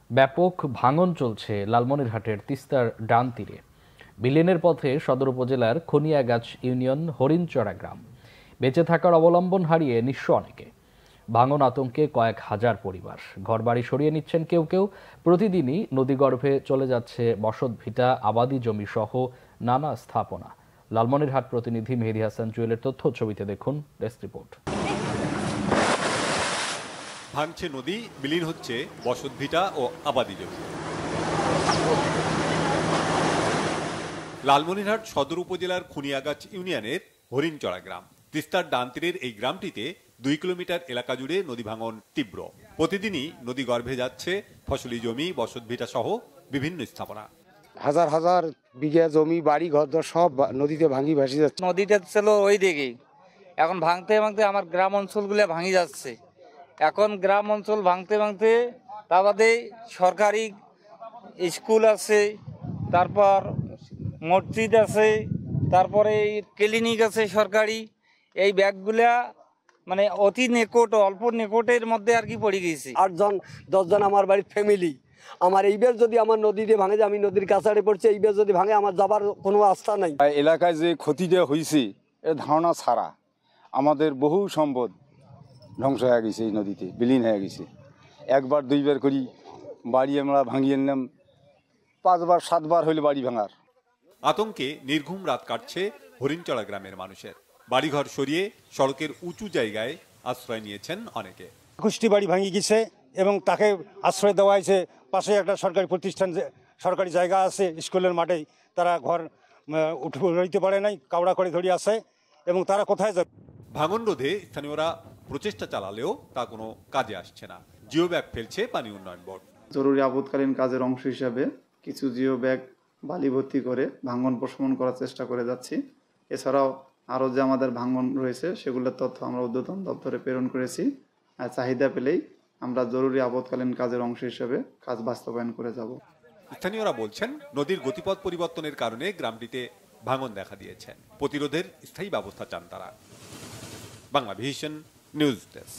ব্যাপক ভাঙন চলছে লালমনিরহাটের তিস্তার ডান তীরে। বিলেনের পথে সদর উপজেলার খনিয়াগাছ ইউনিয়ন হরিণচড়া গ্রাম। বেঁচে থাকার অবলম্বন হারিয়ে নিঃস্ব অনেকে। ভাঙন আতঙ্কে কয়েক হাজার পরিবার ঘরবাড়ি সরিয়ে নিচ্ছেন কেউ কেউ। প্রতিদিনই নদীগর্ভে চলে যাচ্ছে বসতভিটা, আবাদি জমি সহ নানা স্থাপনা। লালমনিরহাট প্রতিনিধি মেহেদী হাসান জুয়েলের তথ্য ছবিতে দেখুন ডেস্ক রিপোর্ট। ভাঙছে নদী, বিলীন হচ্ছে বসতভিটা ও আবাদি জমি। লালমনিরহাট সদর উপজেলার খনিয়াগাছ ইউনিয়নের হরিণচড়া গ্রাম। তিস্তার ডান তীরের এই গ্রামটিতে 2 কিলোমিটার এলাকা জুড়ে নদী ভাঙন তীব্র। প্রতিদিনই নদী গর্ভে যাচ্ছে ফসলি জমি, বসতভিটা সহ বিভিন্ন স্থাপনা। হাজার হাজার বিঘা জমি, বাড়ি ঘর সব নদীতে ভাঙি ভাসি যাচ্ছে। নদীটা ছিল ওই দিকেই, এখন ভাঙতে ভাঙতে আমার গ্রাম অঞ্চলগুলো ভাঙি যাচ্ছে। এখন গ্রাম অঞ্চল ভাঙতে ভাঙতে তা বাদে সরকারি স্কুল আছে, তারপর মসজিদ আছে, তারপরে ক্লিনিক আছে সরকারি। এই ব্যাগগুলা মানে অতি নিকট, অল্প নিকটের মধ্যে আর কি পড়ে গেছি। 8-10 জন আমার বাড়ির ফ্যামিলি। আমার এইবার যদি আমার নদীতে ভাঙে, আমি নদীর কাছাড়ে পড়ছি, এইবার যদি ভাঙে আমার যাবার কোনো আস্থা নাই। এলাকায় যে ক্ষতিটা হয়েছে এর ধারণা ছাড়া আমাদের বহু সম্পদ ধ্বংস হয়ে গেছে, এই নদীতে বিলীন হয়ে গেছে। একবার দুইবার করি বাড়ি আমরা ভাঙিয়ে নিলাম, 5বার 7বার হইলে বাড়ি ভাঙার। আতঙ্কে নির্ঘুম রাত কাটছে হরিণচড়া গ্রামের মানুষের। বাড়িঘর সরিয়ে সড়কের উঁচু জায়গায় আশ্রয় নিয়েছেন অনেকে। 21টি বাড়ি ভাঙি গেছে এবং তাকে আশ্রয় দেওয়া হয়েছে। পাশে একটা সরকারি প্রতিষ্ঠান, সরকারি জায়গা আছে, স্কুলের মাঠেই তারা ঘর উঠতে পারে নাই, কাউড়া করে ধরে আছে এবং তারা কোথায় যাবে। ভাঙন রোধে স্থানীয়রা প্রচেষ্টা চালালেও তা কোনো কাজে আসছে না। জিও ব্যাগ ফেলছে পানি উন্নয়ন বোর্ড। জরুরি আপদকালীন কাজের অংশ হিসাবে কিছু জিও ব্যাগ বালি ভর্তি করে ভাঙন প্রশমন করার চেষ্টা করে যাচ্ছি। এছাড়াও আরও যে আমাদের ভাঙন রয়েছে সেগুলোর তথ্য আমরা ঊর্ধ্বতন দপ্তরে প্রেরণ করেছি। আর চাহিদা পেলেই আমরা জরুরি আপদকালীন কাজের অংশ হিসেবে কাজ বাস্তবায়ন করে যাব। স্থানীয়রা বলছেন, নদীর গতিপথ পরিবর্তনের কারণে গ্রামটিতে ভাঙন দেখা দিয়েছে। প্রতিরোধের স্থায়ী ব্যবস্থা চান তারা। Bangla vision news desk.